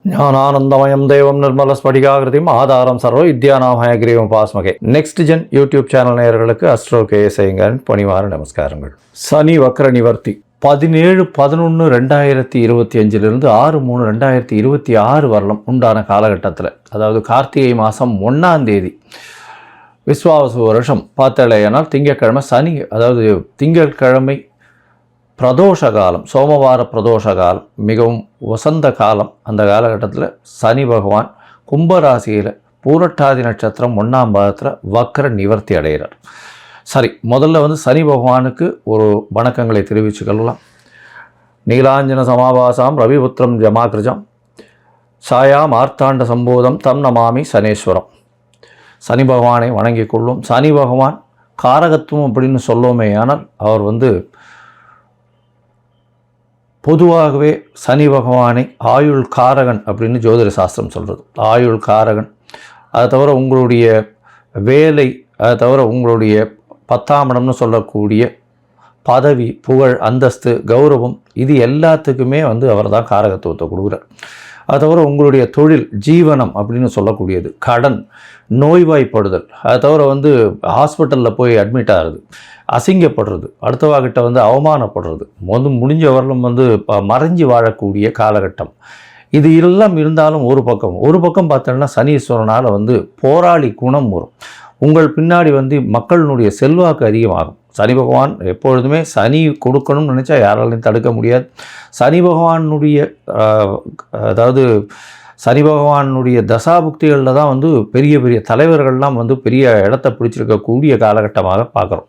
ஞானானந்தமயம் தேவம் நிர்மலஸ்படிகாகிருதியும் ஆதாரம் சர்வ வித்யானாம் ஹயக்ரீவம் பாஸ்மகே. நெக்ஸ்ட் ஜென் யூடியூப் சேனல் நேயர்களுக்கு அஸ்ட்ரோ கேஎஸ்ஐங்கரின் பணிவார நமஸ்காரங்கள். சனி வக்ர நிவர்த்தி 17/11/2025 6/3/2026 வரலும் உண்டான காலகட்டத்தில், அதாவது கார்த்திகை மாதம் 1ஆம் தேதி விஸ்வாவசு வருஷம் பார்த்தலையானால் திங்கட்கிழமை சனி, அதாவது திங்கட்கிழமை பிரதோஷ காலம், சோமவார பிரதோஷ காலம், மிகவும் வசந்த காலம். அந்த காலகட்டத்தில் சனி பகவான் கும்பராசியில் பூரட்டாதி நட்சத்திரம் 1ஆம் பாதத்தில் வக்ர நிவர்த்தி அடைகிறார். சரி, முதல்ல சனி பகவானுக்கு ஒரு வணக்கங்களை தெரிவிச்சுக்கலாம். நீலாஞ்சன சமாபாசாம் ரவிபுத்திரம் ஜமாகிருஜம் சாயா மார்த்தாண்ட சம்போதம் தம் நமாமி சனேஸ்வரம். சனி பகவானை வணங்கி கொள்ளும். சனி பகவான் காரகத்துவம் அப்படின்னு சொல்லுவோமே, ஆனால் அவர் பொதுவாகவே சனி பகவானை ஆயுள் காரகன் அப்படின்னு ஜோதிட சாஸ்திரம் சொல்கிறது. ஆயுள் காரகன். அதை தவிர உங்களுடைய வேலை, அதை தவிர உங்களுடைய 10ஆம் இடம்னு சொல்லக்கூடிய பதவி, புகழ், அந்தஸ்து, கௌரவம், இது எல்லாத்துக்குமே அவர் தான் காரகத்துவத்தை கொடுக்குறார். அது தவிர உங்களுடைய தொழில், ஜீவனம் அப்படின்னு சொல்லக்கூடியது, கடன், நோய்வாய்ப்படுதல், அதை தவிர ஹாஸ்பிட்டலில் போய் அட்மிட் ஆகிறது, அசிங்கப்படுறது, அடுத்தவாகிட்ட அவமானப்படுறது, முடிஞ்ச வரலும் மறைஞ்சி வாழக்கூடிய காலகட்டம். இது எல்லாம் இருந்தாலும் ஒரு பக்கம் பார்த்தோன்னா சனீஸ்வரனால் போராளி குணம் வரும். உங்கள் பின்னாடி மக்களினுடைய செல்வாக்கு அதிகமாகும். சனி பகவான் எப்பொழுதுமே சனி கொடுக்கணும்னு நினச்சா யாராலையும் தடுக்க முடியாது. சனி பகவானுடைய அதாவது சனி பகவானுடைய தசாபுக்திகளில் தான் பெரிய பெரிய தலைவர்கள்லாம் பெரிய இடத்தை பிடிச்சிருக்கக்கூடிய காலகட்டமாக பார்க்குறோம்.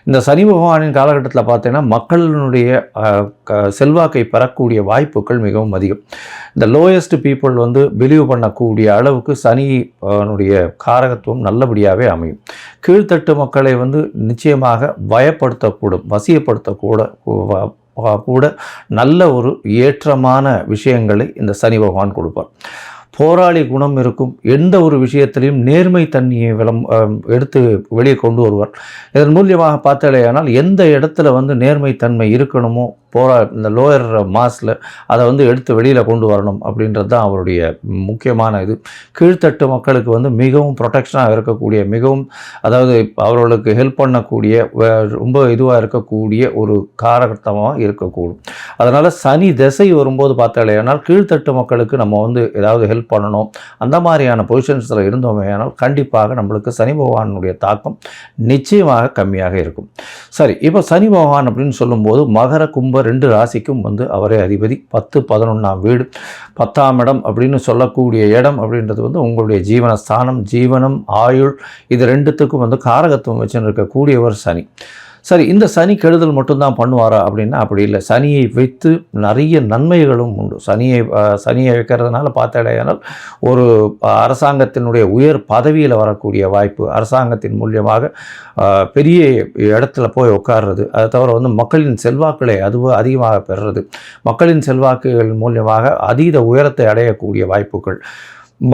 இந்த சனி பகவானின் காலகட்டத்தில் பார்த்தீங்கன்னா மக்களினுடைய செல்வாக்கை பெறக்கூடிய வாய்ப்புகள் மிகவும் அதிகம். இந்த லோயஸ்ட் பீப்புள் பிலீவ் பண்ணக்கூடிய அளவுக்கு சனியினுடைய காரகத்துவம் நல்லபடியாகவே அமையும். கீழ்த்தட்டு மக்களை நிச்சயமாக பயப்படுத்தக்கூடும், வசியப்படுத்தக்கூட நல்ல ஒரு ஏற்றமான விஷயங்களை இந்த சனி பகவான் கொடுப்பார். போராளி குணம் இருக்கும். எந்த ஒரு விஷயத்திலையும் நேர்மை தன்மையை எடுத்து வெளியே கொண்டு வருவார். இதன் மூலியமாக பார்த்தாலேயானால் எந்த இடத்துல நேர்மை தன்மை இருக்கணுமோ இந்த லோயர் மாஸில் அதை எடுத்து வெளியில் கொண்டு வரணும் அப்படின்றது தான் அவருடைய முக்கியமான இது. கீழ்த்தட்டு மக்களுக்கு மிகவும் ப்ரொடெக்ஷனாக இருக்கக்கூடிய, மிகவும் அதாவது அவர்களுக்கு ஹெல்ப் பண்ணக்கூடிய, ரொம்ப இதுவாக இருக்கக்கூடிய ஒரு காரகட்டமாக இருக்கக்கூடும். அதனால் சனி திசை வரும்போது பார்த்தாலேயானால் கீழ்த்தட்டு மக்களுக்கு நம்ம ஏதாவது ஹெல்ப் பண்ணணும், அந்த மாதிரியான பொசிஷன்ஸில் இருந்தோமே ஆனால் கண்டிப்பாக நம்மளுக்கு சனி பகவானுடைய தாக்கம் நிச்சயமாக கம்மியாக இருக்கும். சரி, இப்போ சனி பகவான் அப்படின்னு சொல்லும்போது மகர கும்ப 2 ராசிக்கும் அவரே அதிபதி. 10, 11ஆம் வீடு, 10ஆம் இடம் அப்படின்னு சொல்லக்கூடிய இடம் அப்படின்றது உங்களுடைய ஜீவனஸ்தானம், ஜீவனம், ஆயுள், இது ரெண்டுத்துக்கும் காரகத்துவம் வச்சுன்னு இருக்கக்கூடியவர் சனி. சரி, இந்த சனி கெடுதல் மட்டும்தான் பண்ணுவாரா அப்படின்னா அப்படி இல்லை. சனியை வைத்து நிறைய நன்மைகளும் உண்டு. சனியை வைக்கிறதுனால பார்த்தாலேயானால் ஒரு அரசாங்கத்தினுடைய உயர் பதவியில் வரக்கூடிய வாய்ப்பு, அரசாங்கத்தின் மூலியமாக பெரிய இடத்துல போய் உட்கார்றது, அதை தவிர மக்களின் செல்வாக்களை அதிகமாக பெறுறது, மக்களின் செல்வாக்குகள் மூலியமாக அதீத உயரத்தை அடையக்கூடிய வாய்ப்புகள்,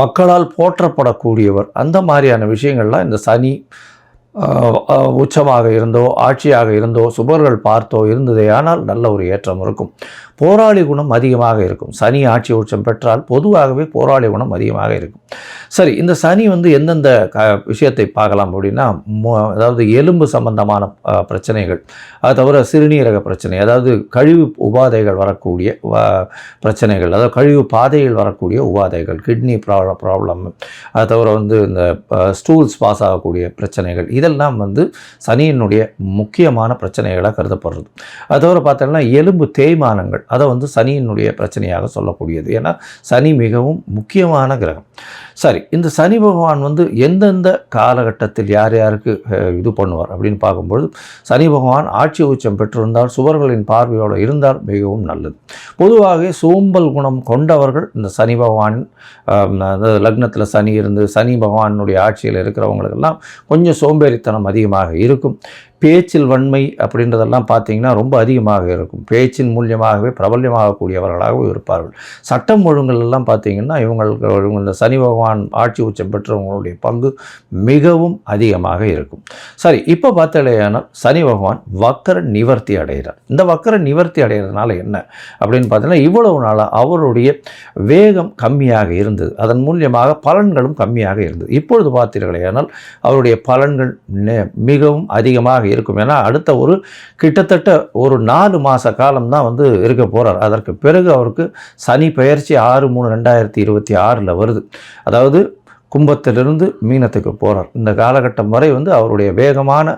மக்களால் போற்றப்படக்கூடியவர், அந்த மாதிரியான விஷயங்கள்லாம் இந்த சனி உச்சமாக இருந்தோ, ஆட்சியாக இருந்தோ, சுபர்கள் பார்த்தோ இருந்ததே ஆனால் நல்ல ஒரு ஏற்றம் இருக்கும். போராளி குணம் அதிகமாக இருக்கும். சனி ஆட்சி உச்சம் பெற்றால் பொதுவாகவே போராளி குணம் அதிகமாக இருக்கும். சரி, இந்த சனி எந்தெந்த விஷயத்தை பார்க்கலாம் அப்படின்னா, அதாவது எலும்பு சம்பந்தமான பிரச்சனைகள், அது தவிர சிறுநீரக பிரச்சனை, அதாவது கழிவு உபாதைகள் வரக்கூடிய பிரச்சனைகள், அதாவது கழிவு பாதையில் வரக்கூடிய உபாதைகள், கிட்னி ப்ராப்ளம், அது தவிர இந்த ஸ்டூல்ஸ் பாஸ் ஆகக்கூடிய பிரச்சனைகள், இதெல்லாம் சனியினுடைய முக்கியமான பிரச்சனைகளாக கருதப்படுறது. அது தவிர பார்த்தோம்னா எலும்பு தேய்மானங்கள், அதை சனியினுடைய பிரச்சனையாக சொல்லக்கூடியது. ஏன்னா சனி மிகவும் முக்கியமான கிரகம். சரி, இந்த சனி பகவான் எந்தெந்த காலகட்டத்தில் யார் யாருக்கு இது பண்ணுவார் அப்படின்னு பார்க்கும்பொழுது, சனி பகவான் ஆட்சி உச்சம் பெற்றிருந்தால், சுவர்களின் பார்வையோடு இருந்தால் மிகவும் நல்லது. பொதுவாக சோம்பல் குணம் கொண்டவர்கள் இந்த சனி பகவான் லக்னத்தில் சனி இருந்து சனி பகவானுடைய ஆட்சியில் இருக்கிறவங்களுக்கெல்லாம் கொஞ்சம் சோம்பேறித்தனம் அதிகமாக இருக்கும். பேச்சில் வன்மை அப்படின்றதெல்லாம் பார்த்தீங்கன்னா ரொம்ப அதிகமாக இருக்கும். பேச்சின் மூலியமாகவே பிரபல்யமாகக்கூடியவர்களாகவும் இருப்பார்கள். சட்டம் ஒழுங்குகள் எல்லாம் பார்த்தீங்கன்னா இவங்களுக்கு இந்த சனி பகவான் ஆட்சி உச்சம் பெற்றவங்களுடைய பங்கு மிகவும் அதிகமாக இருக்கும். சரி, இப்போ பார்த்தாலேயானால் சனி பகவான் வக்கர நிவர்த்தி அடைகிறார். இந்த வக்கர நிவர்த்தி அடைகிறதுனால என்ன அப்படின்னு பார்த்தீங்கன்னா, இவ்வளவு நாளாக அவருடைய வேகம் கம்மியாக இருந்தது, அதன் மூலியமாக பலன்களும் கம்மியாக இருந்தது. இப்பொழுது பார்த்தீர்களேயானால் அவருடைய பலன்கள் மிகவும் அதிகமாக இருக்கும். ஏன்னா அடுத்த கிட்டத்தட்ட ஒரு 4 மாத காலம்தான் இருக்க போகிறார். அதற்கு பிறகு அவருக்கு சனி பெயர்ச்சி 6/3/2026 வருது. அதாவது கும்பத்திலிருந்து மீனத்துக்கு போகிறார். இந்த காலகட்டம் வரை அவருடைய வேகமான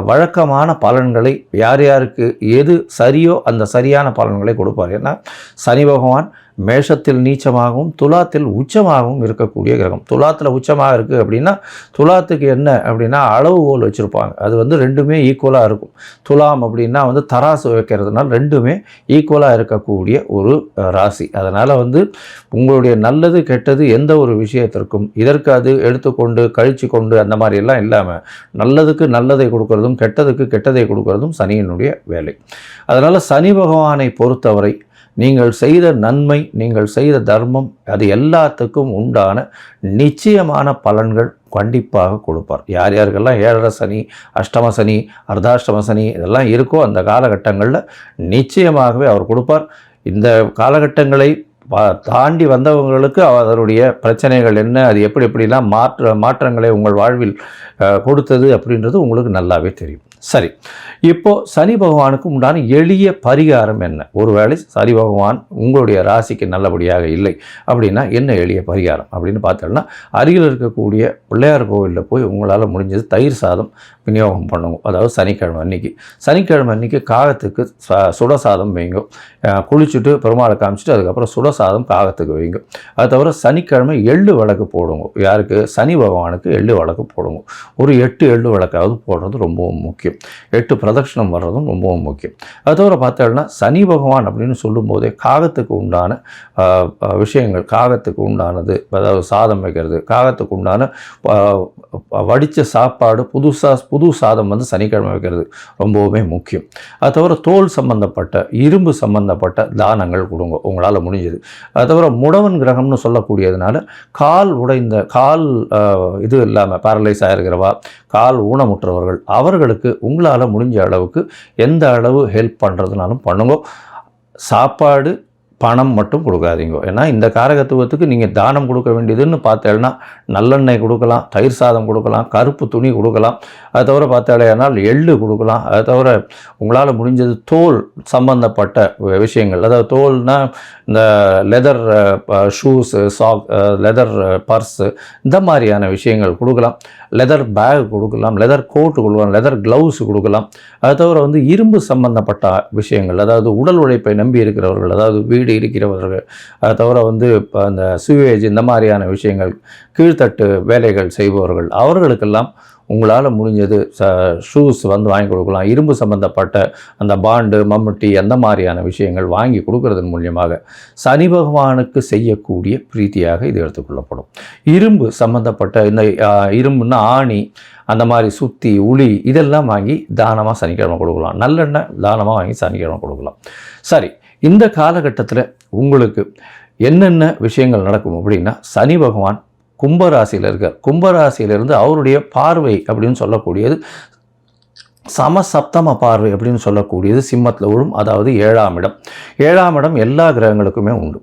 வழக்கமான பலன்களை யார் யாருக்கு எது சரியோ அந்த சரியான பலன்களை கொடுப்பார். ஏன்னா சனி பகவான் மேஷத்தில் நீச்சமாகவும் துலாத்தில் உச்சமாகவும் இருக்கக்கூடிய கிரகம். துலாத்தில் உச்சமாக இருக்குது அப்படின்னா துலாத்துக்கு என்ன அப்படின்னா அளவுகோல் வச்சுருப்பாங்க. அது ரெண்டுமே ஈக்குவலாக இருக்கும். துலாம் அப்படின்னா தராசு வைக்கிறதுனால ரெண்டுமே ஈக்குவலாக இருக்கக்கூடிய ஒரு ராசி. அதனால் உங்களுடைய நல்லது கெட்டது எந்த ஒரு விஷயத்திற்கும் இதற்கு அது எடுத்துக்கொண்டு கழித்து கொண்டு அந்த மாதிரியெல்லாம் இல்லாமல் நல்லதுக்கு நல்லதை கொடுக்கறதும் கெட்டதுக்கு கெட்டதை கொடுக்கறதும் சனியினுடைய வேலை. அதனால் சனி பகவானை பொறுத்தவரை நீங்கள் செய்த நன்மை, நீங்கள் செய்த தர்மம், அது எல்லாத்துக்கும் உண்டான நிச்சயமான பலன்கள் கண்டிப்பாக கொடுப்பார். யார் யாருக்கெல்லாம் 7.5 சனி, அஷ்டம சனி, அர்த்தாஷ்டம சனி இதெல்லாம் இருக்கோ அந்த காலகட்டங்களில் நிச்சயமாகவே அவர் கொடுப்பார். இந்த காலகட்டங்களை தாண்டி வந்தவங்களுக்கு அதனுடைய பிரச்சனைகள் என்ன, அது எப்படிலாம் மாற்றங்களை உங்கள் வாழ்வில் கொடுத்தது அப்படின்றது உங்களுக்கு நல்லாவே தெரியும். சரி, இப்போது சனி பகவானுக்கு உண்டான எளிய பரிகாரம் என்ன? ஒருவேளை சனி பகவான் உங்களுடைய ராசிக்கு நல்லபடியாக இல்லை அப்படின்னா என்ன எளிய பரிகாரம் அப்படின்னு பார்த்தோம்னா, அருகில் இருக்கக்கூடிய பிள்ளையார் கோவிலில் போய் உங்களால் முடிஞ்சது தயிர் சாதம் விநியோகம் பண்ணுங்க. அதாவது சனிக்கிழமை அன்னைக்கு காகத்துக்கு சுடசாதம் வைங்க. குளிச்சுட்டு பெருமாளை காமிச்சிட்டு அதுக்கப்புறம் சுடசாதம் காகத்துக்கு வைங்க. அது தவிர சனிக்கிழமை எள்ளு விளக்கு போடுங்க. யாருக்கு? சனி பகவானுக்கு எள்ளு விளக்கு போடுங்க. ஒரு 8 எள்ளு விளக்காவது போடுறது ரொம்பவும் முக்கியம். 8 பிரதட்சணம் வர்றதும் ரொம்பவும் முக்கியம். அது தவிர பார்த்தோம்னா சனி பகவான் அப்படின்னு சொல்லும்போதே காகத்துக்கு உண்டான விஷயங்கள், காகத்துக்கு உண்டானது, அதாவது சாதம் வைக்கிறது, காகத்துக்கு உண்டான வடித்த சாப்பாடு, புது சாதம் சனிக்கிழமை வைக்கிறது ரொம்பவுமே முக்கியம். அது தவிர தோல் சம்பந்தப்பட்ட இரும்பு சம்பந்தப்பட்ட தானங்கள் கொடுங்க உங்களால் முடிஞ்சது. அது தவிர முடவன் கிரகம்னு சொல்லக்கூடியதுனால கால் உடைந்த கால் இது இல்லாமல் பேரலைஸ் ஆகிருக்கிறவா, கால் ஊனமுற்றவர்கள் அவர்களுக்கு உங்களால் முடிஞ்ச அளவுக்கு எந்த அளவு ஹெல்ப் பண்ணுறதுனாலும் பண்ணுங்க. சாப்பாடு பணம் மட்டும் கொடுக்காதீங்க. ஏன்னா இந்த காரகத்துவத்துக்கு நீங்கள் தானம் கொடுக்க வேண்டியதுன்னு பார்த்தேன்னா நல்லெண்ணெய் கொடுக்கலாம், தயிர் சாதம் கொடுக்கலாம், கருப்பு துணி கொடுக்கலாம். அது தவிர பார்த்தாலேனால் எள்ளு கொடுக்கலாம். அது தவிர உங்களால் முடிஞ்சது தோல் சம்பந்தப்பட்ட விஷயங்கள், அதாவது தோல்னால் இந்த லெதர் ஷூஸு, லெதர் பர்ஸு, இந்த மாதிரியான விஷயங்கள் கொடுக்கலாம். லெதர் பேக் கொடுக்கலாம், லெதர் கோட்டு கொடுக்கலாம், லெதர் க்ளவுஸ் கொடுக்கலாம். அது தவிர இரும்பு சம்பந்தப்பட்ட விஷயங்கள், அதாவது உடல் உழைப்பை நம்பி இருக்கிறவர்கள், அதாவது வீடு இருக்கிறவர்கள், அது தவிர இப்போ அந்த சுவேஜ் இந்த மாதிரியான விஷயங்கள், கீழ்த்தட்டு வேலைகள் செய்பவர்கள் அவர்களுக்கெல்லாம் உங்களால் முடிஞ்சது ஷூஸ் வாங்கி கொடுக்கலாம். இரும்பு சம்பந்தப்பட்ட அந்த பாண்டு, மம்முட்டி அந்த மாதிரியான விஷயங்கள் வாங்கி கொடுக்கறதன் மூலியமாக சனி பகவானுக்கு செய்யக்கூடிய பிரீத்தியாக இது எடுத்துக்கொள்ளப்படும். இரும்பு சம்பந்தப்பட்ட இந்த இரும்புன்னா ஆணி, அந்த மாதிரி சுத்தி, உளி இதெல்லாம் வாங்கி தானமாக சனிக்கிழமை கொடுக்கலாம். நல்லெண்ணெய் தானமாக வாங்கி சனிக்கிழமை கொடுக்கலாம். சரி, இந்த காலகட்டத்தில் உங்களுக்கு என்னென்ன விஷயங்கள் நடக்கும் அப்படின்னா, சனி பகவான் கும்பராசியில் இருக்கார். கும்பராசியிலிருந்து அவருடைய பார்வை அப்படின்னு சொல்லக்கூடியது சமசப்தம பார்வை அப்படின்னு சொல்லக்கூடியது சிம்மத்தில் விழும். அதாவது 7ஆம் இடம். 7ஆம் இடம் எல்லா கிரகங்களுக்குமே உண்டு.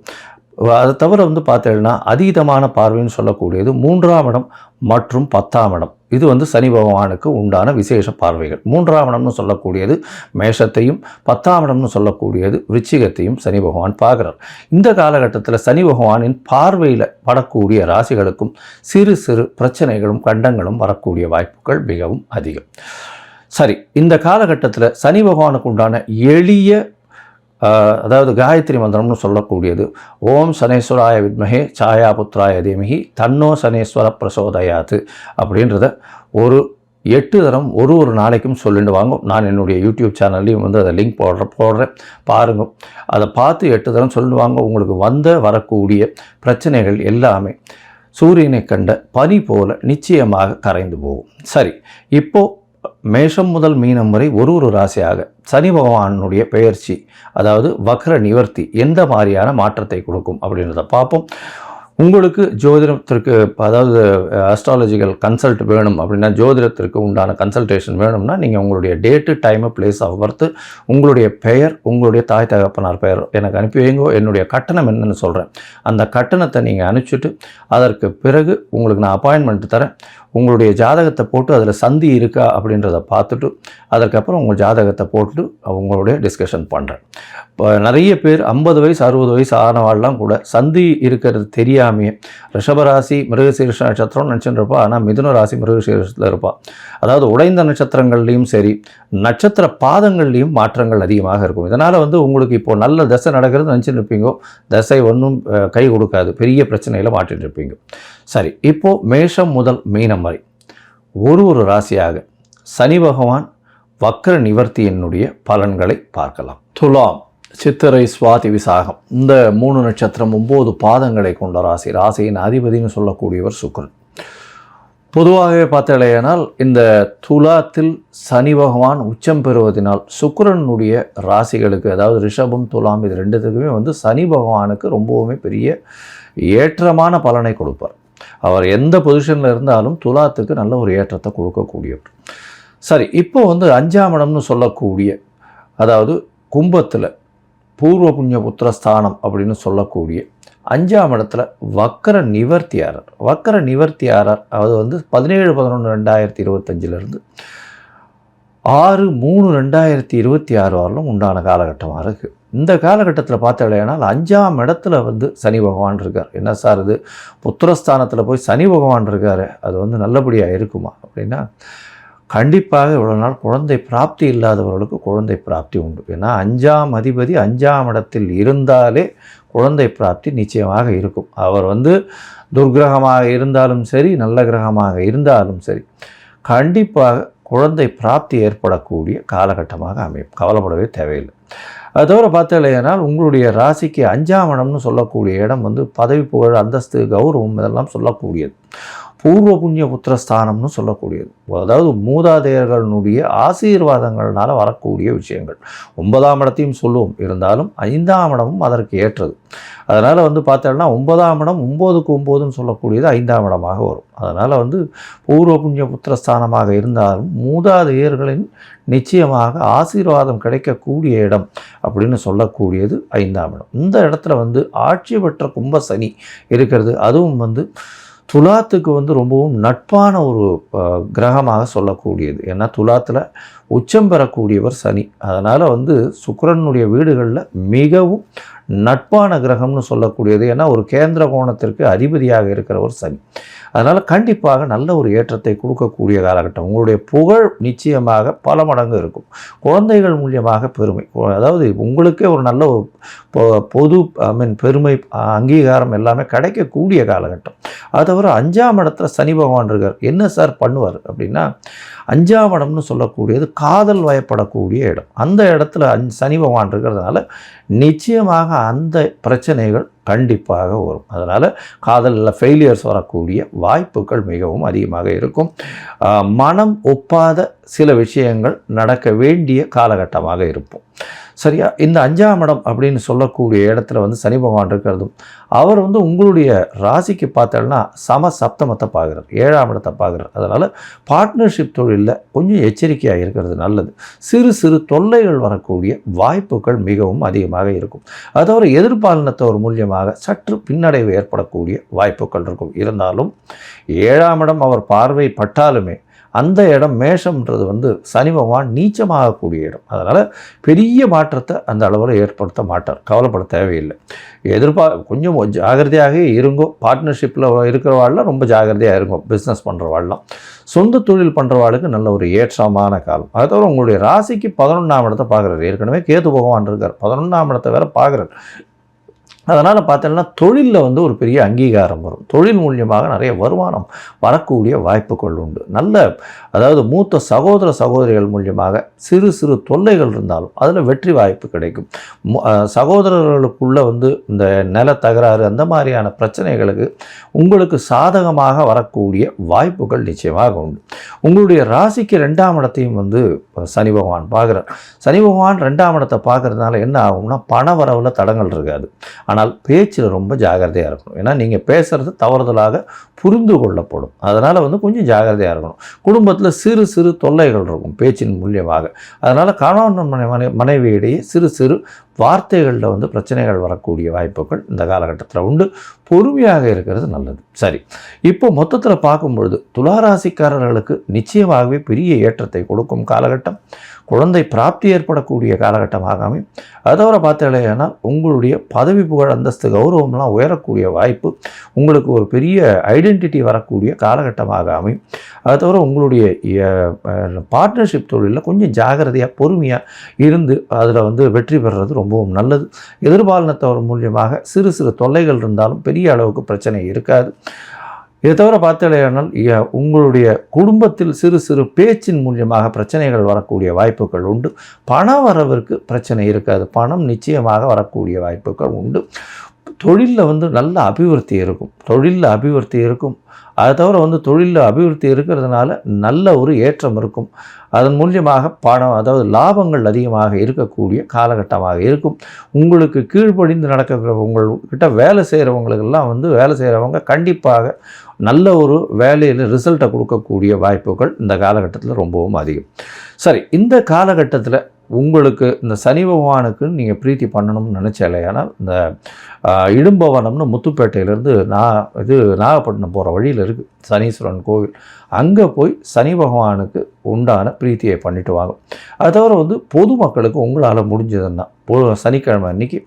அதை தவிர பார்த்தீங்கன்னா அதீதமான பார்வைன்னு சொல்லக்கூடியது 3ஆம் இடம் மற்றும் 10ஆம் இடம். இது சனி பகவானுக்கு உண்டான விசேஷ பார்வைகள். 3ஆம் இடம்னு சொல்லக்கூடியது மேஷத்தையும் 10ஆம் இடம்னு சொல்லக்கூடியது விருச்சிகத்தையும் சனி பகவான் பார்க்குறார். இந்த காலகட்டத்தில் சனி பகவானின் பார்வையில் படக்கூடிய ராசிகளுக்கும் சிறு சிறு பிரச்சனைகளும் கண்டங்களும் வரக்கூடிய வாய்ப்புகள் மிகவும் அதிகம். சரி, இந்த காலகட்டத்தில் சனி பகவானுக்கு உண்டான எளிய அதாவது காயத்ரி மந்திரம்னு சொல்லக்கூடியது ஓம் சனேஸ்வராய வித்மஹே சாயா புத்ராய தீமஹி தன்னோ சனேஸ்வர பிரசோதயாத்து அப்படின்றத ஒரு 8 தரம் ஒரு நாளைக்கும் சொல்லிட்டு வாங்க. நான் என்னுடைய யூடியூப் சேனல்லையும் அதை லிங்க் போடுறேன் பாருங்க. அதை பார்த்து 8 தரம் சொல்லிட்டு வாங்க. உங்களுக்கு வரக்கூடிய பிரச்சனைகள் எல்லாமே சூரியனை கண்ட பனி போல நிச்சயமாக கரைந்து போகும். சரி, இப்போது மேஷம் முதல் மீனம் வரை ஒரு ராசியாக சனி பகவானுடைய பெயர்ச்சி, அதாவது வக்ர நிவர்த்தி எந்த மாதிரியான மாற்றத்தை கொடுக்கும் அப்படின்றத பார்ப்போம். உங்களுக்கு ஜோதிடத்திற்கு, அதாவது அஸ்ட்ராலஜிக்கல் கன்சல்ட் வேணும் அப்படின்னா, ஜோதிடத்திற்கு உண்டான கன்சல்டேஷன் வேணும்னா நீங்கள் உங்களுடைய date, time, place of birth, உங்களுடைய பெயர், உங்களுடைய தாய் தகப்பனார் பெயர் எனக்கு அனுப்பி வைங்கோ. என்னுடைய கட்டணம் என்னன்னு சொல்கிறேன். அந்த கட்டணத்தை நீங்கள் அனுப்பிச்சிட்டு அதற்கு பிறகு உங்களுக்கு நான் அப்பாயின்மெண்ட் தரேன். உங்களுடைய ஜாதகத்தை போட்டு அதில் சந்தி இருக்கா அப்படின்றத பார்த்துட்டு அதற்கப்புறம் உங்கள் ஜாதகத்தை போட்டு உங்களுடைய டிஸ்கஷன் பண்ணுறேன். இப்போ நிறைய பேர் 50 வயசு 60 வயசு ஆனவாள்லாம் கூட சந்தி இருக்கிறது தெரியாமையே ரிஷபராசி மிருகசீரிஷ நட்சத்திரம் நினச்சிட்டு இருப்பா. ஆனால் மிதுன ராசி மிருகசீரிஷத்தில் இருப்பாள். அதாவது உடைந்த நட்சத்திரங்கள்லேயும் சரி, நட்சத்திர பாதங்கள்லேயும் மாற்றங்கள் அதிகமாக இருக்கும். இதனால் உங்களுக்கு இப்போது நல்ல தசை நடக்கிறது நினச்சிட்டு இருப்பீங்கோ, தசை ஒன்றும் கை கொடுக்காது, பெரிய பிரச்சனையில் மாட்டிட்டு இருப்பீங்க. சரி, இப்போது மேஷம் முதல் மீனம் வரை ஒரு ராசியாக சனி பகவான் வக்ர நிவர்த்தியினுடைய பலன்களை பார்க்கலாம். துலாம், சித்திரை, சுவாதி, விசாகம் இந்த 3 நட்சத்திரம் 9 பாதங்களை கொண்ட ராசி. ராசியின் அதிபதினு சொல்லக்கூடியவர் சுக்கிரன். பொதுவாகவே பார்த்தாலேயானால் இந்த துலாத்தில் சனி பகவான் உச்சம் பெறுவதனால் சுக்கிரனுடைய ராசிகளுக்கு, அதாவது ரிஷபம் துலாம் இது ரெண்டுத்துக்குமே சனி பகவானுக்கு ரொம்பவுமே பெரிய ஏற்றமான பலனை கொடுப்பார். அவர் எந்த பொசிஷனில் இருந்தாலும் துலாத்துக்கு நல்ல ஒரு ஏற்றத்தை கொடுக்கக்கூடியவர். சரி, இப்போ 5ஆம் இடம்னு சொல்லக்கூடிய, அதாவது கும்பத்தில் பூர்வ புண்ணிய புத்திரஸ்தானம் அப்படின்னு சொல்லக்கூடிய 5ஆம் இடத்துல வக்கர நிவர்த்தியாரர். வக்கர நிவர்த்தியாரர் அது 17/11/2025 6/3/2026 வரலும் உண்டான காலகட்டமாக இருக்குது. இந்த காலகட்டத்தில் பார்த்தாலேனால் 5ஆம் இடத்துல சனி பகவான் இருக்கார். என்ன சார் இது, புத்திரஸ்தானத்தில் போய் சனி பகவான் இருக்கார், அது நல்லபடியாக இருக்குமா அப்படின்னா, கண்டிப்பாக இவ்வளோ நாள் குழந்தை பிராப்தி இல்லாதவர்களுக்கு குழந்தை பிராப்தி உண்டு. ஏன்னா 5ஆம் அதிபதி 5ஆம் இடத்தில் இருந்தாலே குழந்தை பிராப்தி நிச்சயமாக இருக்கும். அவர் துர்கிரகமாக இருந்தாலும் சரி, நல்ல கிரகமாக இருந்தாலும் சரி, கண்டிப்பாக குழந்தை பிராப்தி ஏற்படக்கூடிய காலகட்டமாக அமையும். கவலைப்படவே தேவையில்லை. அது தவிர பார்த்தாலேனால் உங்களுடைய ராசிக்கு 5ஆம் இடம்னு சொல்லக்கூடிய இடம் பதவி, புகழ், அந்தஸ்து, கௌரவம் இதெல்லாம் சொல்லக்கூடியது. பூர்வ புண்ணிய புத்திரஸ்தானம்னு சொல்லக்கூடியது. அதாவது மூதாதையர்களுடைய ஆசீர்வாதங்கள்னால வரக்கூடிய விஷயங்கள். 9ஆம் இடத்தையும் சொல்லுவோம், இருந்தாலும் 5ஆம் இடமும் அதற்கு ஏற்றது. அதனால் பார்த்தோம்னா 9ஆம் இடம் 9க்கு 9ன்னு சொல்லக்கூடியது 5ஆம் இடமாக வரும். அதனால் பூர்வ புண்ணிய புத்திரஸ்தானமாக இருந்தாலும் மூதாதையர்களின் நிச்சயமாக ஆசீர்வாதம் கிடைக்கக்கூடிய இடம் அப்படின்னு சொல்லக்கூடியது 5ஆம் இடம். இந்த இடத்துல ஆட்சி பெற்ற கும்ப சனி இருக்கிறது. அதுவும் துலாத்துக்கு ரொம்பவும் நட்பான ஒரு கிரகமாக சொல்லக்கூடியது. ஏன்னா துலாத்தில் உச்சம் பெறக்கூடியவர் சனி. அதனால் சுக்கிரனுடைய வீடுகளில் மிகவும் நட்பான கிரகம்னு சொல்லக்கூடியது. ஏன்னா ஒரு கேந்திர கோணத்திற்கு அதிபதியாக இருக்கிறவர் சனி. அதனால் கண்டிப்பாக நல்ல ஒரு ஏற்றத்தை கொடுக்கக்கூடிய காலகட்டம். உங்களுடைய புகழ் நிச்சயமாக பல மடங்கு இருக்கும். குழந்தைகள் மூலியமாக பெருமை, அதாவது உங்களுக்கே ஒரு நல்ல ஒரு பொது பெருமை, அங்கீகாரம் எல்லாமே கிடைக்கக்கூடிய காலகட்டம். அது தவிர 5ஆம் இடத்துல சனி பகவான் இருக்கார். என்ன சார் பண்ணுவார் அப்படின்னா, 5ஆம் இடம்னு சொல்லக்கூடியது காதல் வயப்படக்கூடிய இடம். அந்த இடத்துல சனி பகவான் இருக்கிறதுனால நிச்சயமாக அந்த பிரச்சனைகள் கண்டிப்பாக வரும். அதனால் காதலில் ஃபெயிலியர்ஸ் வரக்கூடிய வாய்ப்புகள் மிகவும் அதிகமாக இருக்கும். மனம் ஒப்பாத சில விஷயங்கள் நடக்க வேண்டிய காலகட்டமாக இருப்போம். சரியா, இந்த 5ஆம் இடம் அப்படின்னு சொல்லக்கூடிய இடத்துல சனி பகவான் இருக்கிறதும், அவர் உங்களுடைய ராசிக்கு பார்த்தோம்னா சப்தமத்தை பார்க்குறார், 7ஆம் இடத்தை பார்க்குறார். அதனால் பார்ட்னர்ஷிப் தொழிலில் கொஞ்சம் எச்சரிக்கையாக இருக்கிறது நல்லது. சிறு சிறு தொல்லைகள் வரக்கூடிய வாய்ப்புகள் மிகவும் அதிகமாக இருக்கும். அதோட எதிர்பாலினத்தவர் மூலியமாக சற்று பின்னடைவு ஏற்படக்கூடிய வாய்ப்புகள் இருக்கும். இருந்தாலும் 7ஆம் இடம் அவர் பார்வை பட்டாலுமே அந்த இடம் மேஷம்ன்றது சனி பகவான் நீச்சமாகக்கூடிய இடம். அதனால் பெரிய மாற்றத்தை அந்த அளவில் ஏற்படுத்த மாட்டார். கவலைப்பட தேவையில்லை. கொஞ்சம் ஜாகிரதையாக இருங்கோ. பார்ட்னர்ஷிப்பில் இருக்கிறவாள்லாம் ரொம்ப ஜாகிரதையாக இருங்கோ. பிஸ்னஸ் பண்ணுறவாள்லாம், சொந்த தொழில் பண்ணுறவாளுக்கு நல்ல ஒரு ஏற்றமான காலம். அது தவிர உங்களுடைய ராசிக்கு 11ஆம் இடத்தை பார்க்குறாரு. ஏற்கனவே கேது பகவான் இருக்கார், 11ஆம் இடத்தை வேறு பார்க்குறார். அதனால் பார்த்தீங்கன்னா தொழிலில் வந்து ஒரு பெரிய அங்கீகாரம் வரும். தொழில் மூலியமாக நிறைய வருமானம் வரக்கூடிய வாய்ப்புகள் உண்டு. நல்ல அதாவது மூத்த சகோதர சகோதரிகள் மூலியமாக சிறு சிறு தொல்லைகள் இருந்தாலும் அதில் வெற்றி வாய்ப்பு கிடைக்கும். சகோதரர்களுக்குள்ளே வந்து இந்த நில தகராறு அந்த மாதிரியான பிரச்சனைகளுக்கு உங்களுக்கு சாதகமாக வரக்கூடிய வாய்ப்புகள் நிச்சயமாக உண்டு. உங்களுடைய ராசிக்கு 2ஆம் இடத்தையும் வந்து சனி பகவான் பார்க்குறார். சனி பகவான் 2ஆம் இடத்தை பார்க்குறதுனால என்ன ஆகும்னா பண வரவில் தடங்கள் இருக்காது. ஆனால் பேச்சில் ரொம்ப ஜாகிரதையாக இருக்கணும். ஏன்னா நீங்கள் பேசுகிறது தவறுதலாக புரிந்து கொள்ளப்படும். அதனால் வந்து கொஞ்சம் ஜாகிரதையாக இருக்கணும். குடும்பத்தில் சிறு சிறு தொல்லைகள் இருக்கும் பேச்சின் மூலியமாக. அதனால் கணவன் மனைவியிடையே சிறு சிறு வார்த்தைகளில் வந்து பிரச்சனைகள் வரக்கூடிய வாய்ப்புகள் இந்த காலகட்டத்தில் உண்டு. பொறுமையாக இருக்கிறது நல்லது. சரி, இப்போ மொத்தத்தில் பார்க்கும்பொழுது துளாராசிக்காரர்களுக்கு நிச்சயமாகவே பெரிய ஏற்றத்தை கொடுக்கும் காலகட்டம். குழந்தை பிராப்தி ஏற்படக்கூடிய காலகட்டமாக அமையும். அதை தவிர பார்த்தீங்கன்னா உங்களுடைய பதவி புகழ் அந்தஸ்து கௌரவம்லாம் உயரக்கூடிய வாய்ப்பு, உங்களுக்கு ஒரு பெரிய ஐடென்டிட்டி வரக்கூடிய காலகட்டமாக அமையும். அதை தவிர உங்களுடைய பார்ட்னர்ஷிப் தொழிலில் கொஞ்சம் ஜாகிரதையாக பொறுமையாக இருந்து அதில் வந்து வெற்றி பெறுறது ரொம்பவும் நல்லது. எதிர்பாலினத்தவர் மூலியமாக சிறு சிறு தொல்லைகள் இருந்தாலும் பெரிய அளவுக்கு பிரச்சனை இருக்காது. இதை தவிர பார்த்தீங்கன்னா உங்களுடைய குடும்பத்தில் சிறு சிறு பேச்சின் மூலியமாக பிரச்சனைகள் வரக்கூடிய வாய்ப்புகள் உண்டு. பண வரவிற்கு பிரச்சனை இருக்காது. பணம் நிச்சயமாக வரக்கூடிய வாய்ப்புகள் உண்டு. தொழிலில் வந்து நல்ல அபிவிருத்தி இருக்கும். அதை தவிர வந்து தொழிலில் அபிவிருத்தி இருக்கிறதுனால நல்ல ஒரு ஏற்றம் இருக்கும். அதன் மூலியமாக பணம் அதாவது லாபங்கள் அதிகமாக இருக்கக்கூடிய காலகட்டமாக இருக்கும். உங்களுக்கு கீழ்ப்படிந்து நடக்கிற உங்கள்கிட்ட வேலை செய்கிறவங்களுக்கெல்லாம் வந்து வேலை செய்கிறவங்க கண்டிப்பாக நல்ல ஒரு வேலையில் ரிசல்ட்டை கொடுக்கக்கூடிய வாய்ப்புகள் இந்த காலகட்டத்தில் ரொம்பவும் அதிகம். சரி, இந்த காலகட்டத்தில் உங்களுக்கு இந்த சனி பகவானுக்கு நீங்கள் பிரீத்தி பண்ணணும்னு நினச்சாலேயானால் இந்த இடும்பவனம்னு முத்துப்பேட்டையிலேருந்து நாகப்பட்டினம் போகிற வழியில் இருக்குது சனீஸ்வரன் கோவில். அங்கே போய் சனி பகவானுக்கு உண்டான பிரீத்தியை பண்ணிட்டு வாங்க. அதை தவிர வந்து பொதுமக்களுக்கு உங்களால் முடிஞ்சதுன்னா சனிக்கிழமை அன்றைக்கி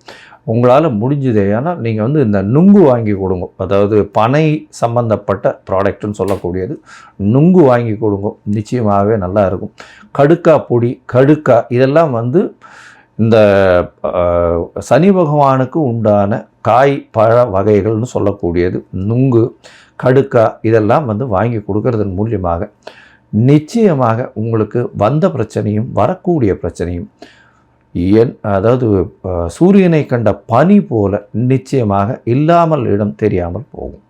உங்களால் முடிஞ்சதே ஆனால் நீங்கள் வந்து இந்த நுங்கு வாங்கி கொடுங்க. அதாவது பனை சம்பந்தப்பட்ட ப்ராடக்ட்னு சொல்லக்கூடியது நுங்கு வாங்கி கொடுங்க. நிச்சயமாகவே நல்லா இருக்கும். கடுக்கா பொடி, கடுக்கா இதெல்லாம் வந்து இந்த சனி பகவானுக்கு உண்டான காய் பழ வகைகள்னு சொல்லக்கூடியது நுங்கு, கடுக்கா இதெல்லாம் வந்து வாங்கி கொடுக்கறதன் மூலியமாக நிச்சயமாக உங்களுக்கு வந்த பிரச்சனையும் வரக்கூடிய பிரச்சனையும் அதாவது சூரியனை கண்ட பனி போல நிச்சயமாக இல்லாமல் இடம் தெரியாமல் போகும்.